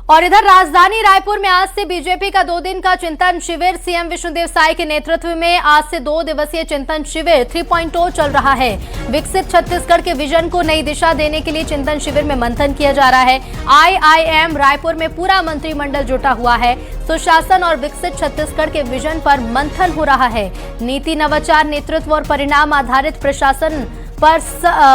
और इधर राजधानी रायपुर में आज से बीजेपी का 2 दिन का चिंतन शिविर सीएम विष्णुदेव साय के नेतृत्व में आज से 2 दिवसीय चिंतन शिविर 3.0 चल रहा है। विकसित छत्तीसगढ़ के विजन को नई दिशा देने के लिए चिंतन शिविर में मंथन किया जा रहा है। IIM रायपुर में पूरा मंत्रिमंडल जुटा हुआ है। सुशासन और विकसित छत्तीसगढ़ के विजन पर मंथन हो रहा है। नीति, नवाचार, नेतृत्व और परिणाम आधारित प्रशासन पर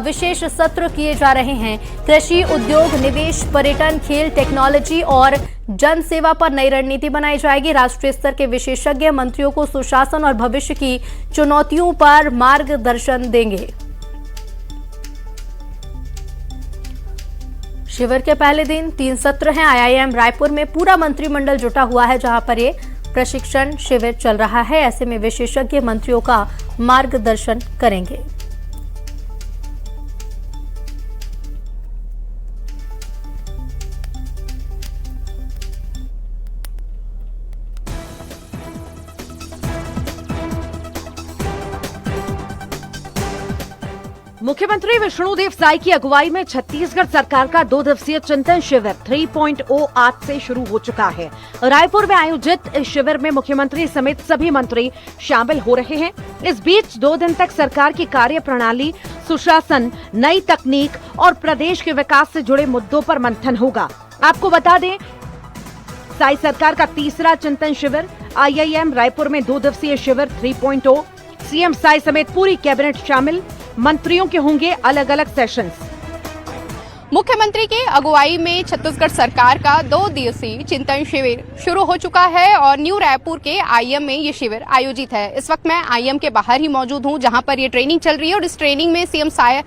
विशेष सत्र किए जा रहे हैं। कृषि, उद्योग, निवेश, पर्यटन, खेल, टेक्नोलॉजी और जन सेवा पर नई रणनीति बनाई जाएगी। राष्ट्रीय स्तर के विशेषज्ञ मंत्रियों को सुशासन और भविष्य की चुनौतियों पर मार्गदर्शन देंगे। शिविर के पहले दिन 3 सत्र हैं। IIM रायपुर में पूरा मंत्रिमंडल जुटा हुआ है, जहां पर ये प्रशिक्षण शिविर चल रहा है। ऐसे में विशेषज्ञ मंत्रियों का मार्गदर्शन करेंगे। मुख्यमंत्री विष्णुदेव साय की अगुवाई में छत्तीसगढ़ सरकार का 2 दिवसीय चिंतन शिविर 3.0 आज से शुरू हो चुका है। रायपुर में आयोजित इस शिविर में मुख्यमंत्री समेत सभी मंत्री शामिल हो रहे हैं। इस बीच 2 दिन तक सरकार की कार्य प्रणाली, सुशासन, नई तकनीक और प्रदेश के विकास से जुड़े मुद्दों पर मंथन होगा। आपको बता दें, साय सरकार का तीसरा चिंतन शिविर IIM रायपुर में 2 दिवसीय शिविर 3.0, सीएम साय समेत पूरी कैबिनेट शामिल, मंत्रियों के होंगे अलग अलग सेशंस। मुख्यमंत्री के अगुवाई में छत्तीसगढ़ सरकार का 2 दिवसीय चिंतन शिविर शुरू हो चुका है और न्यू रायपुर के IIM में ये शिविर आयोजित है। इस वक्त मैं IIM के बाहर ही मौजूद हूं, जहां पर ये ट्रेनिंग चल रही है और इस ट्रेनिंग में सीएम साय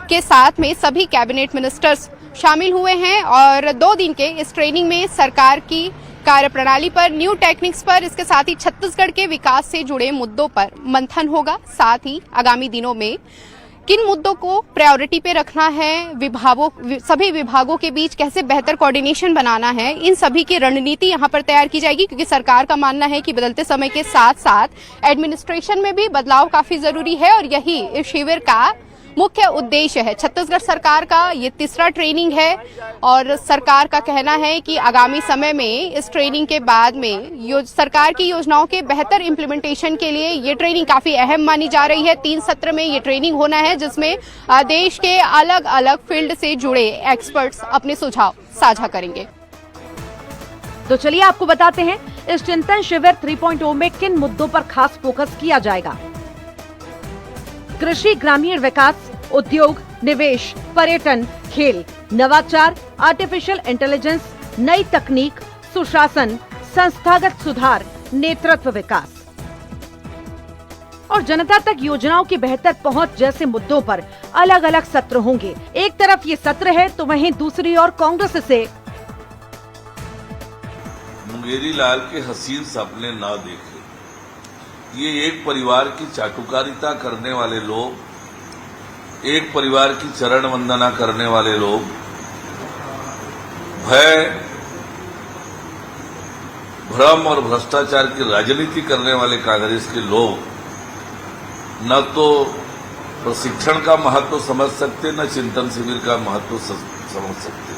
के साथ में सभी कैबिनेट मिनिस्टर्स शामिल हुए हैं और 2 दिन के इस ट्रेनिंग में सरकार की कार्यप्रणाली पर, न्यू टेक्निक्स पर, इसके साथ ही छत्तीसगढ़ के विकास से जुड़े मुद्दों पर मंथन होगा। साथ ही आगामी दिनों में किन मुद्दों को प्रायोरिटी पे रखना है, सभी विभागों के बीच कैसे बेहतर कोऑर्डिनेशन बनाना है, इन सभी की रणनीति यहाँ पर तैयार की जाएगी। क्योंकि सरकार का मानना है कि बदलते समय के साथ साथ एडमिनिस्ट्रेशन में भी बदलाव काफी जरूरी है और यही इस शिविर का मुख्य उद्देश्य है। छत्तीसगढ़ सरकार का ये तीसरा ट्रेनिंग है और सरकार का कहना है कि आगामी समय में इस ट्रेनिंग के बाद में सरकार की योजनाओं के बेहतर इम्प्लीमेंटेशन के लिए ये ट्रेनिंग काफी अहम मानी जा रही है। 3 सत्र में ये ट्रेनिंग होना है, जिसमें देश के अलग अलग फील्ड से जुड़े एक्सपर्ट्स अपने सुझाव साझा करेंगे। तो चलिए आपको बताते हैं इस चिंतन शिविर 3.0 में किन मुद्दों पर खास फोकस किया जाएगा। कृषि, ग्रामीण विकास, उद्योग, निवेश, पर्यटन, खेल, नवाचार, आर्टिफिशियल इंटेलिजेंस, नई तकनीक, सुशासन, संस्थागत सुधार, नेतृत्व विकास और जनता तक योजनाओं की बेहतर पहुंच जैसे मुद्दों पर अलग अलग सत्र होंगे। एक तरफ ये सत्र है तो वहीं दूसरी ओर कांग्रेस से मुंगेरी लाल के हसीन सपने ना देखे, ये एक परिवार की चाटुकारिता करने वाले लोग, एक परिवार की चरण वंदना करने वाले लोग, भय, भ्रम और भ्रष्टाचार की राजनीति करने वाले कांग्रेस के लोग न तो प्रशिक्षण का महत्व समझ सकते, न चिंतन शिविर का महत्व समझ सकते,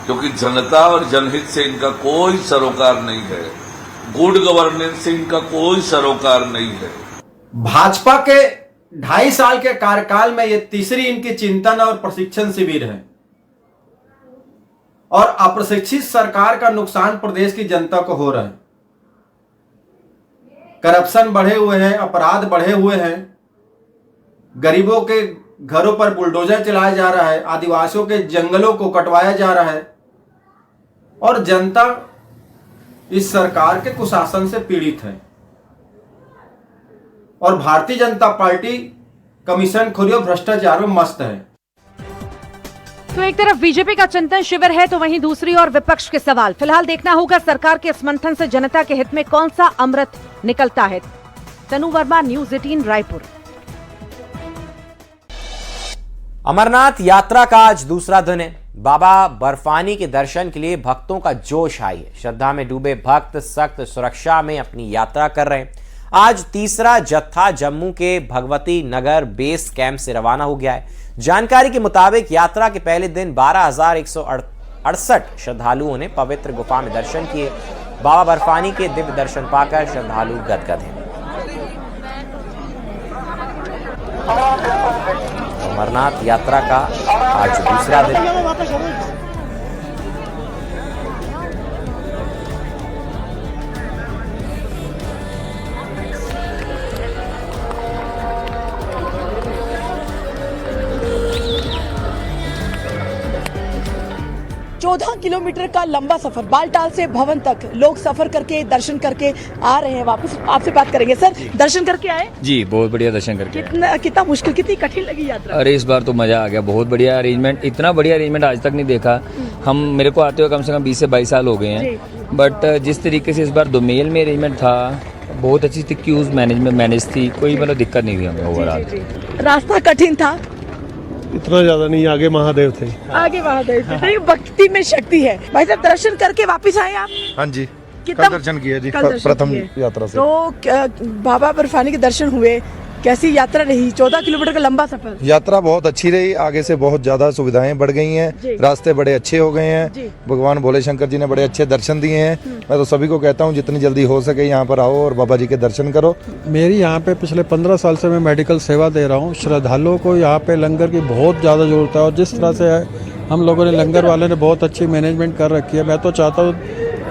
क्योंकि जनता और जनहित से इनका कोई सरोकार नहीं है, गुड गवर्नेंस से इनका कोई सरोकार नहीं है। भाजपा के 2.5 साल के कार्यकाल में यह तीसरी इनकी चिंतन और प्रशिक्षण शिविर है और अप्रशिक्षित सरकार का नुकसान प्रदेश की जनता को हो रहा है। करप्शन बढ़े हुए हैं, अपराध बढ़े हुए हैं, गरीबों के घरों पर बुलडोजर चलाया जा रहा है, आदिवासियों के जंगलों को कटवाया जा रहा है और जनता इस सरकार के कुशासन से पीड़ित है और भारतीय जनता पार्टी कमीशन खोरी और भ्रष्टाचार में मस्त है। तो एक तरफ बीजेपी का चिंतन शिविर है तो वहीं दूसरी ओर विपक्ष के सवाल। फिलहाल देखना होगा सरकार के इस मंथन से जनता के हित में कौन सा अमृत निकलता है। तनु वर्मा, न्यूज़ 18 रायपुर। अमरनाथ यात्रा का आज दूसरा दिन है। बाबा बर्फानी के दर्शन के लिए भक्तों का जोश आई है। श्रद्धा में डूबे भक्त सख्त सुरक्षा में अपनी यात्रा कर रहे हैं। आज तीसरा जत्था जम्मू के भगवती नगर बेस कैंप से रवाना हो गया है। जानकारी के मुताबिक यात्रा के पहले दिन 12,138 68 श्रद्धालुओं ने पवित्र गुफा में दर्शन किए। बाबा बर्फानी के दिव्य दर्शन पाकर श्रद्धालु गदगद हैं। अमरनाथ यात्रा का आज दूसरा दिन। चौदह किलोमीटर का लंबा सफर बालटाल से भवन तक लोग सफर करके दर्शन करके आ रहे हैं वापस। आपसे बात करेंगे सर, दर्शन करके आए? जी बहुत बढ़िया दर्शन करके आए। कितना मुश्किल, कितनी कठिन लगी यात्रा? अरे इस बार तो मज़ा आ गया, बहुत बढ़िया अरेंजमेंट, इतना बढ़िया अरेंजमेंट आज तक नहीं देखा। मेरे को आते हुए कम से कम 20 से 22 साल हो गए हैं, बट जिस तरीके से इस बार दोमेल में अरेंजमेंट था बहुत अच्छी थी। क्यूज मैनेज थी, कोई मतलब दिक्कत नहीं हुई हमें ओवरऑल। रास्ता कठिन था? इतना ज्यादा नहीं, आगे महादेव थे। आगे महादेव थे। नहीं, भक्ति में शक्ति है। भाई साहब दर्शन करके वापस आए आप? हाँ जी, कितना कल दर्शन किया जी, कल दर्शन प्रथम किए। यात्रा से। तो बाबा बर्फानी के दर्शन हुए, कैसी यात्रा रही? 14 किलोमीटर का लंबा सफर। यात्रा बहुत अच्छी रही, आगे से बहुत ज्यादा सुविधाएं बढ़ गई हैं, रास्ते बड़े अच्छे हो गए हैं। भगवान भोले शंकर जी ने बड़े अच्छे दर्शन दिए हैं। मैं तो सभी को कहता हूं जितनी जल्दी हो सके यहाँ पर आओ और बाबा जी के दर्शन करो। मेरी यहाँ पे पिछले 15 साल से मैं मेडिकल सेवा दे रहा हूँ। श्रद्धालुओं को यहाँ पे लंगर की बहुत ज़्यादा ज़रूरत है और जिस तरह से हम लोगों ने लंगर वाले ने बहुत अच्छी मैनेजमेंट कर रखी है। मैं तो चाहता हूँ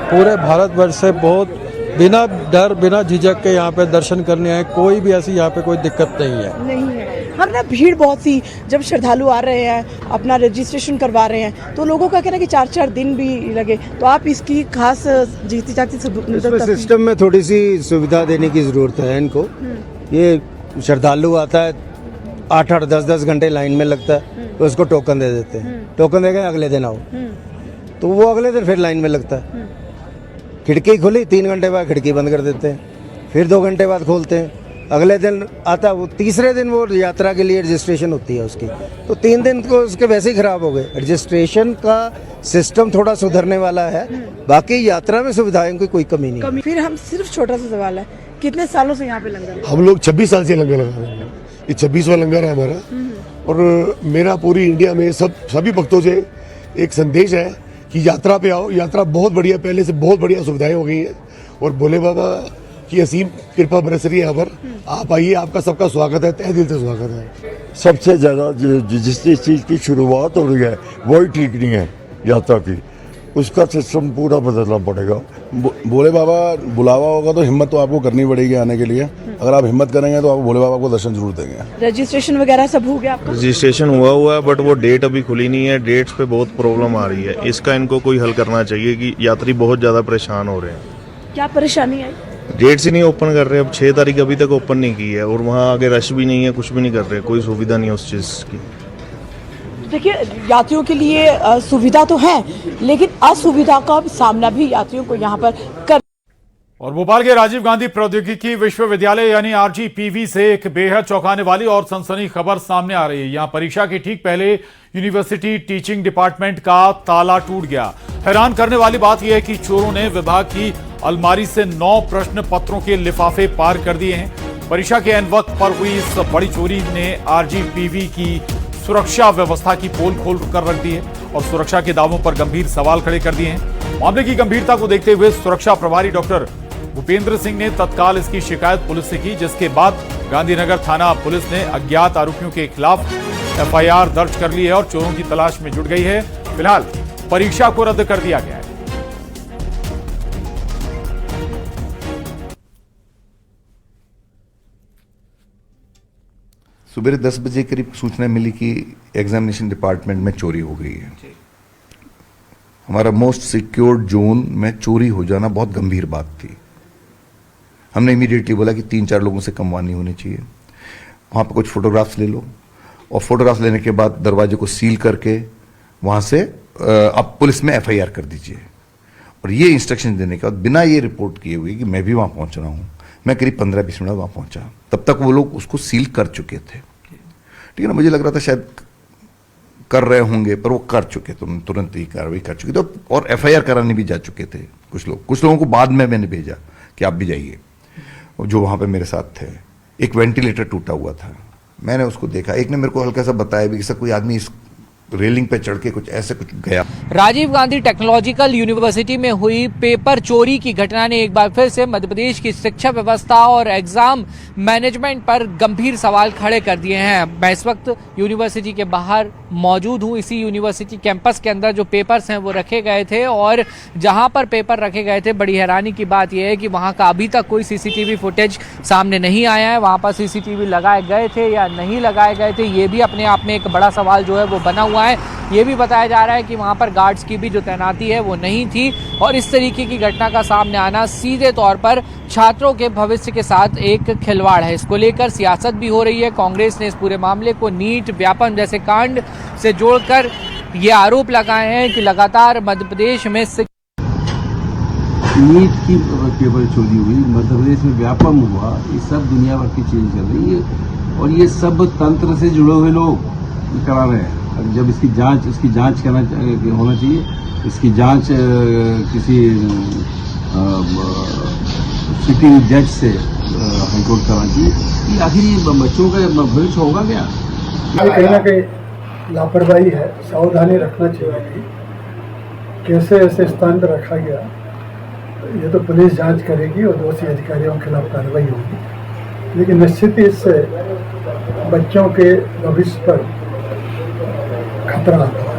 पूरे भारतवर्ष से बहुत बिना डर बिना झिझक के यहाँ पे दर्शन करने आए, कोई भी ऐसी यहाँ पे कोई दिक्कत नहीं है। हम ना भीड़ बहुत सी, जब श्रद्धालु आ रहे हैं अपना रजिस्ट्रेशन करवा रहे हैं तो लोगों का कहना है कि 4-4 दिन भी लगे, तो आप इसकी खास जीती जाती सिस्टम में थोड़ी सी सुविधा देने की जरूरत है इनको। ये श्रद्धालु आता है 8-8 10-10 घंटे लाइन में लगता है, तो उसको टोकन दे देते हैं। टोकन देकर अगले दिन आओ, तो वो अगले दिन फिर लाइन में लगता है। खिड़की खुली, 3 घंटे बाद खिड़की बंद कर देते हैं, फिर 2 घंटे बाद खोलते हैं। अगले दिन आता है, वो तीसरे दिन वो यात्रा के लिए रजिस्ट्रेशन होती है उसकी, तो 3 दिन को उसके वैसे ही खराब हो गए। रजिस्ट्रेशन का सिस्टम थोड़ा सुधरने वाला है, बाकी यात्रा में सुविधाएं की कोई कमी नहीं। फिर हम सिर्फ छोटा सा सवाल है, कितने सालों से यहाँ पे लंगर? हम लोग 26 साल से लंगर लगा रहे हैं, ये 26वां लंगर है हमारा। और मेरा पूरी इंडिया में सभी भक्तों से एक संदेश है कि यात्रा पे आओ। यात्रा बहुत बढ़िया, पहले से बहुत बढ़िया सुविधाएं हो गई हैं और भोले बाबा की असीम कृपा बरस रही है यहाँ पर। आप आइए, आपका सबका स्वागत है, तहे दिल से स्वागत है। सबसे ज़्यादा जिस चीज़ की शुरुआत हो रही है वही ठीक नहीं है यात्रा की, उसका सिस्टम पूरा बदलना पड़ेगा। भोले बाबा बुलावा होगा तो हिम्मत तो आपको करनी पड़ेगी आने के लिए। अगर आप हिम्मत करेंगे तो आप भोले बाबा को दर्शन जरूर देंगे। रजिस्ट्रेशन वगैरह सब हो गया आपका? रजिस्ट्रेशन हुआ है, बट वो डेट अभी खुली नहीं है। डेट्स पे बहुत प्रॉब्लम आ रही है, इसका इनको कोई हल करना चाहिए कि यात्री बहुत ज़्यादा परेशान हो रहे हैं। क्या परेशानी आई? डेट्स ही नहीं ओपन कर रहे। अब 6 तारीख अभी तक ओपन नहीं की है और वहाँ आगे रश भी नहीं है, कुछ भी नहीं कर रहे, कोई सुविधा नहीं है उस चीज़ की। देखिए, यात्रियों के लिए सुविधा तो है, लेकिन असुविधा का सामना भी यात्रियों को यहाँ पर कर। और भोपाल के राजीव गांधी प्रौद्योगिकी विश्वविद्यालय यानी आरजीपीवी से एक बेहद चौंकाने वाली और सनसनी खबर सामने आ रही है। यहां परीक्षा के ठीक पहले यूनिवर्सिटी टीचिंग डिपार्टमेंट का ताला टूट गया। हैरान करने वाली बात यह है कि चोरों ने विभाग की अलमारी से 9 प्रश्न पत्रों के लिफाफे पार कर दिए हैं। परीक्षा के एन वक्त पर हुई इस बड़ी चोरी ने आरजीपीवी की सुरक्षा व्यवस्था की पोल खोल कर रख दी है और सुरक्षा के दावों पर गंभीर सवाल खड़े कर दिए हैं। मामले की गंभीरता को देखते हुए सुरक्षा प्रभारी डॉक्टर भूपेंद्र सिंह ने तत्काल इसकी शिकायत पुलिस से की, जिसके बाद गांधीनगर थाना पुलिस ने अज्ञात आरोपियों के खिलाफ एफआईआर दर्ज कर ली है और चोरों की तलाश में जुट गई है। फिलहाल परीक्षा को रद्द कर दिया गया है। सुबह 10 बजे करीब सूचना मिली कि एग्जामिनेशन डिपार्टमेंट में चोरी हो गई है। हमारा मोस्ट सिक्योर्ड जोन में चोरी हो जाना बहुत गंभीर बात थी। हमने इमीडिएटली बोला कि 3-4 लोगों से कम नहीं होनी चाहिए। वहाँ पर कुछ फोटोग्राफ्स ले लो और फोटोग्राफ्स लेने के बाद दरवाजे को सील करके वहाँ से अब पुलिस में एफआईआर कर दीजिए। और ये इंस्ट्रक्शन देने के बाद बिना ये रिपोर्ट किए हुए कि मैं भी वहाँ पहुँच रहा हूँ, मैं करीब 15-20 मिनट वहाँ पहुँचा, तब तक वो लोग उसको सील कर चुके थे। ठीक है ना, मुझे लग रहा था शायद कर रहे होंगे, पर वो कर चुके थे, तुरंत ही कार्रवाई कर चुके थे और एफआईआर कराने भी जा चुके थे कुछ लोगों को बाद में मैंने भेजा कि आप भी जाइए, जो वहाँ पे मेरे साथ थे। एक वेंटिलेटर टूटा हुआ था, मैंने उसको देखा। एक ने मेरे को हल्का सा बताया भी कि सर कोई आदमी इस रेलिंग पे चढ़ के कुछ ऐसे कुछ गया। राजीव गांधी टेक्नोलॉजिकल यूनिवर्सिटी में हुई पेपर चोरी की घटना ने एक बार फिर से मध्य प्रदेश की शिक्षा व्यवस्था और एग्जाम मैनेजमेंट पर गंभीर सवाल खड़े कर दिए हैं। मैं इस वक्त यूनिवर्सिटी के बाहर मौजूद हूं। इसी यूनिवर्सिटी कैंपस के अंदर जो पेपर्स हैं वो रखे गए थे और जहां पर पेपर रखे गए थे, बड़ी हैरानी की बात यह है कि वहां का अभी तक कोई सीसीटीवी फुटेज सामने नहीं आया है। वहां पर सीसीटीवी लगाए गए थे या नहीं लगाए गए थे, ये भी अपने आप में एक बड़ा सवाल जो है वो बना हुआ है। ये भी बताया जा रहा है कि वहां पर गार्ड्स की भी जो तैनाती है वो नहीं थी और इस तरीके की घटना का सामने आना सीधे तौर पर छात्रों के भविष्य के साथ एक खिलवाड़ है। इसको लेकर सियासत भी हो रही है। कांग्रेस ने इस पूरे मामले को नीट, व्यापम जैसे कांड से जोड़कर ये आरोप लगाए हैं कि लगातार मध्य प्रदेश में नीट की पेपर चोरी हुई, मध्य प्रदेश में व्यापम हुआ, ये सब दुनिया भर की चीज चल रही है और ये सब तंत्र से जुड़े हुए लोग करा रहे हैं। जब इसकी जांच होना चाहिए, इसकी जांच किसी सिटिंग जज से हाईकोर्ट कराना चाहिए कि आखिर ये बच्चों का भविष्य होगा क्या। कहीं ना कहीं लापरवाही है, सावधानी रखना चाहिए। कैसे ऐसे स्थान पर रखा गया, ये तो पुलिस जांच करेगी और दोषी अधिकारियों के खिलाफ कार्रवाई होगी, लेकिन निश्चित ही इससे बच्चों के भविष्य पर खतरा आता है।